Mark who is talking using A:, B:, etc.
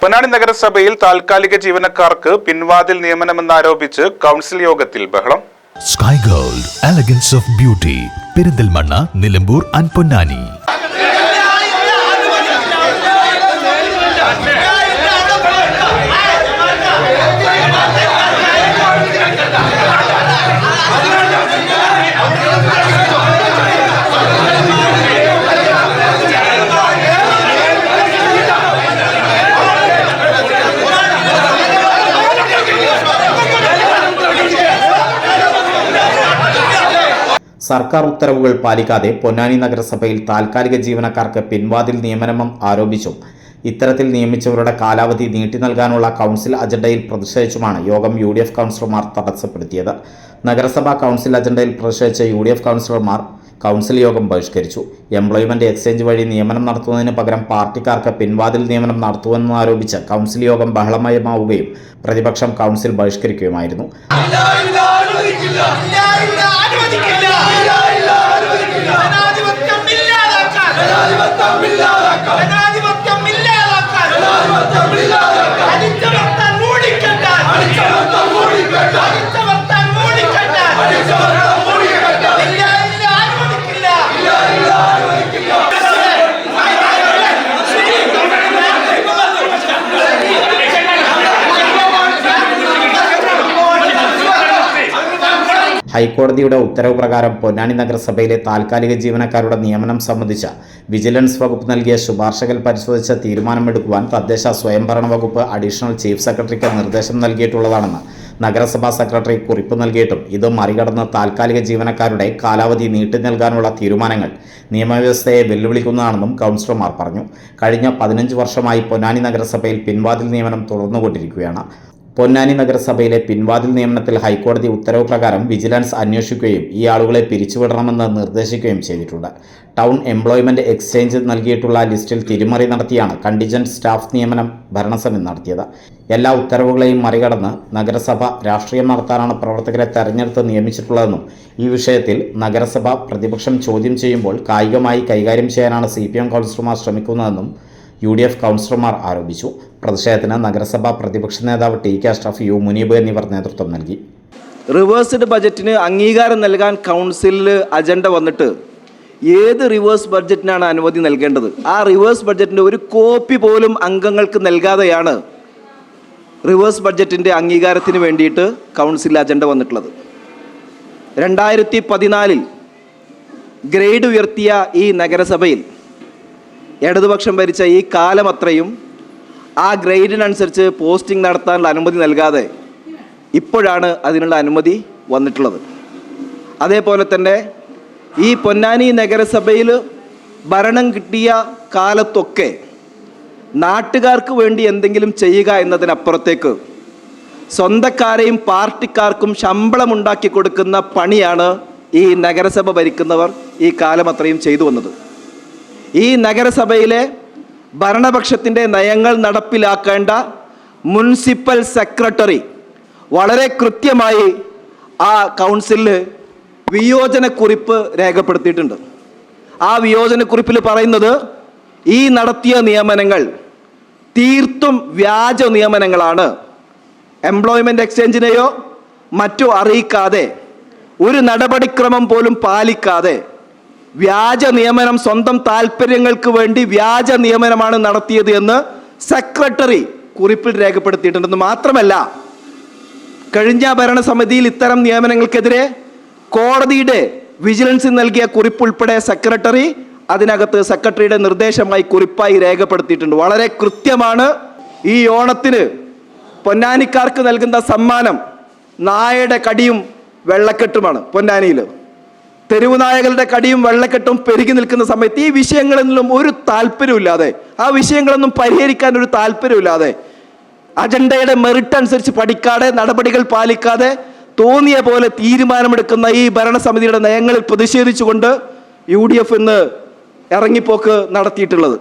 A: പൊന്നാനി നഗരസഭയിൽ താൽക്കാലിക ജീവനക്കാർക്ക് പിൻവാതിൽ നിയമനമെന്നാരോപിച്ച് കൗൺസിൽ യോഗത്തിൽ ബഹളം.
B: Sky gold elegance of beauty, Perinthalmanna, Nilambur and Ponnani.
C: സർക്കാർ ഉത്തരവുകൾ പാലിക്കാതെ പൊന്നാനി നഗരസഭയിൽ താൽക്കാലിക ജീവനക്കാർക്ക് പിൻവാതിൽ നിയമനം ആരോപിച്ചും ഇത്തരത്തിൽ നിയമിച്ചവരുടെ കാലാവധി നീട്ടി നൽകാനുള്ള കൗൺസിൽ അജണ്ടയിൽ പ്രതിഷേധിച്ചുമാണ് യോഗം UDF കൗൺസിലർമാർ തടസ്സപ്പെടുത്തിയത്. നഗരസഭാ കൗൺസിൽ അജണ്ടയിൽ പ്രതിഷേധിച്ച UDF കൗൺസിലർമാർ കൗൺസിൽ യോഗം ബഹിഷ്കരിച്ചു. എംപ്ലോയ്മെന്റ് എക്സ്ചേഞ്ച് വഴി നിയമനം നടത്തുന്നതിന് പകരം പാർട്ടിക്കാർക്ക് പിൻവാതിൽ നിയമനം നടത്തുമെന്നാരോപിച്ച് കൗൺസിൽ യോഗം ബഹളമയമാവുകയും പ്രതിപക്ഷം കൗൺസിൽ ബഹിഷ്കരിക്കുകയുമായിരുന്നു. ഹൈക്കോടതിയുടെ ഉത്തരവ് പ്രകാരം പൊന്നാനി നഗരസഭയിലെ താൽക്കാലിക ജീവനക്കാരുടെ നിയമനം സംബന്ധിച്ച വിജിലൻസ് വകുപ്പ് നൽകിയ ശുപാർശകൾ പരിശോധിച്ച് തീരുമാനമെടുക്കുവാൻ തദ്ദേശ സ്വയംഭരണ വകുപ്പ് അഡീഷണൽ ചീഫ് സെക്രട്ടറിക്ക് നിർദ്ദേശം നൽകിയിട്ടുള്ളതാണെന്ന് നഗരസഭാ സെക്രട്ടറി കുറിപ്പ് നൽകിയിട്ടും ഇത് മറികടന്ന് താൽക്കാലിക ജീവനക്കാരുടെ കാലാവധി നീട്ടി നൽകാനുള്ള തീരുമാനങ്ങൾ നിയമവ്യവസ്ഥയെ വെല്ലുവിളിക്കുന്നതാണെന്നും കൗൺസിലർമാർ പറഞ്ഞു. കഴിഞ്ഞ 15 വർഷമായി പൊന്നാനി നഗരസഭയിൽ പിൻവാതിൽ നിയമനം തുടർന്നുകൊണ്ടിരിക്കുകയാണ്. പൊന്നാനി നഗരസഭയിലെ പിൻവാതിൽ നിയമനത്തിൽ ഹൈക്കോടതി ഉത്തരവ് പ്രകാരം വിജിലൻസ് അന്വേഷിക്കുകയും ഈ ആളുകളെ പിരിച്ചുവിടണമെന്ന് നിർദ്ദേശിക്കുകയും ചെയ്തിട്ടുണ്ട്. ടൗൺ എംപ്ലോയ്മെന്റ് എക്സ്ചേഞ്ച് നൽകിയിട്ടുള്ള ലിസ്റ്റിൽ തിരിമറി നടത്തിയാണ് കണ്ടിജന്റ് സ്റ്റാഫ് നിയമനം ഭരണസമിതി നടത്തിയത്. എല്ലാ ഉത്തരവുകളെയും മറികടന്ന് നഗരസഭ രാഷ്ട്രീയം നടത്താനാണ് പ്രവർത്തകരെ തെരഞ്ഞെടുത്ത് നിയമിച്ചിട്ടുള്ളതെന്നും ഈ വിഷയത്തിൽ നഗരസഭ പ്രതിപക്ഷം ചോദ്യം ചെയ്യുമ്പോൾ കായികമായി കൈകാര്യം ചെയ്യാനാണ് CPM കൗൺസിലർമാർ ശ്രമിക്കുന്നതെന്നും UDF കൗൺസിലർമാർ ആരോപിച്ചു. പ്രതിഷേധത്തിന് നഗരസഭാ പ്രതിപക്ഷ നേതാവ് TK അഷ്റഫ്, U മുനീബ് എന്നിവർ നേതൃത്വം നൽകി.
D: റിവേഴ്സ്ഡ് ബജറ്റിന് അംഗീകാരം നൽകാൻ കൗൺസിലിൽ അജണ്ട വന്നിട്ട് ഏത് റിവേഴ്സ് ബഡ്ജറ്റിനാണ് അനുമതി നൽകേണ്ടത്? ആ റിവേഴ്സ് ബഡ്ജറ്റിൻ്റെ ഒരു കോപ്പി പോലും അംഗങ്ങൾക്ക് നൽകാതെയാണ് റിവേഴ്സ് ബഡ്ജറ്റിൻ്റെ അംഗീകാരത്തിന് വേണ്ടിയിട്ട് കൗൺസിലിൽ അജണ്ട വന്നിട്ടുള്ളത്. 2014 ഗ്രേഡ് ഉയർത്തിയ ഈ നഗരസഭയിൽ ഇടതുപക്ഷം ഭരിച്ച ഈ കാലം അത്രയും ആ ഗ്രേഡിനനുസരിച്ച് പോസ്റ്റിംഗ് നടത്താനുള്ള അനുമതി നൽകാതെ ഇപ്പോഴാണ് അതിനുള്ള അനുമതി വന്നിട്ടുള്ളത്. അതേപോലെ തന്നെ ഈ പൊന്നാനി നഗരസഭയിൽ ഭരണം കിട്ടിയ കാലത്തൊക്കെ നാട്ടുകാർക്ക് വേണ്ടി എന്തെങ്കിലും ചെയ്യുക എന്നതിനപ്പുറത്തേക്ക് സ്വന്തക്കാരെയും പാർട്ടിക്കാർക്കും ശമ്പളമുണ്ടാക്കി കൊടുക്കുന്ന പണിയാണ് ഈ നഗരസഭ ഭരിക്കുന്നവർ ഈ കാലം അത്രയും ചെയ്തു വന്നത്. ഈ നഗരസഭയിലെ ഭരണപക്ഷത്തിൻ്റെ നയങ്ങൾ നടപ്പിലാക്കേണ്ട മുനിസിപ്പൽ സെക്രട്ടറി വളരെ കൃത്യമായി ആ കൗൺസിലിൽ വിയോജനക്കുറിപ്പ് രേഖപ്പെടുത്തിയിട്ടുണ്ട്. ആ വിയോജനക്കുറിപ്പിൽ പറയുന്നത് ഈ നടത്തിയ നിയമനങ്ങൾ തീർത്തും വ്യാജ നിയമനങ്ങളാണ്. എംപ്ലോയ്മെൻറ്റ് എക്സ്ചേഞ്ചിനെയോ മറ്റോ അറിയിക്കാതെ, ഒരു നടപടിക്രമം പോലും പാലിക്കാതെ വ്യാജ നിയമനം, സ്വന്തം താല്പര്യങ്ങൾക്ക് വേണ്ടി വ്യാജ നിയമനമാണ് നടത്തിയത് എന്ന് സെക്രട്ടറി കുറിപ്പിൽ രേഖപ്പെടുത്തിയിട്ടുണ്ടെന്ന് മാത്രമല്ല, കഴിഞ്ഞ ഭരണസമിതിയിൽ ഇത്തരം നിയമനങ്ങൾക്കെതിരെ കോടതിയുടെ വിജിലൻസ് നൽകിയ കുറിപ്പുൾപ്പെടെ സെക്രട്ടറി അതിനകത്ത് സെക്രട്ടറിയുടെ നിർദ്ദേശമായി കുറിപ്പായി രേഖപ്പെടുത്തിയിട്ടുണ്ട്. വളരെ കൃത്യമാണ്. ഈ ഓണത്തിന് പൊന്നാനിക്കാർക്ക് നൽകുന്ന സമ്മാനം നായയുടെ കടിയും വെള്ളക്കെട്ടുമാണ്. പൊന്നാനിയിൽ തെരുവ് നായകളുടെ കടിയും വെള്ളക്കെട്ടും പെരുകി നിൽക്കുന്ന സമയത്ത് ഈ വിഷയങ്ങളിലൊന്നും ഒരു താല്പര്യമില്ലാതെ, ആ വിഷയങ്ങളൊന്നും പരിഹരിക്കാൻ ഒരു താല്പര്യമില്ലാതെ, അജണ്ടയുടെ മെറിറ്റ് അനുസരിച്ച് പഠിക്കാതെ, നടപടികൾ പാലിക്കാതെ തോന്നിയ പോലെ തീരുമാനമെടുക്കുന്ന ഈ ഭരണസമിതിയുടെ നയങ്ങളിൽ പ്രതിഷേധിച്ചുകൊണ്ട് UDF ഇന്ന് ഇറങ്ങിപ്പോക്ക് നടത്തിയിട്ടുള്ളത്.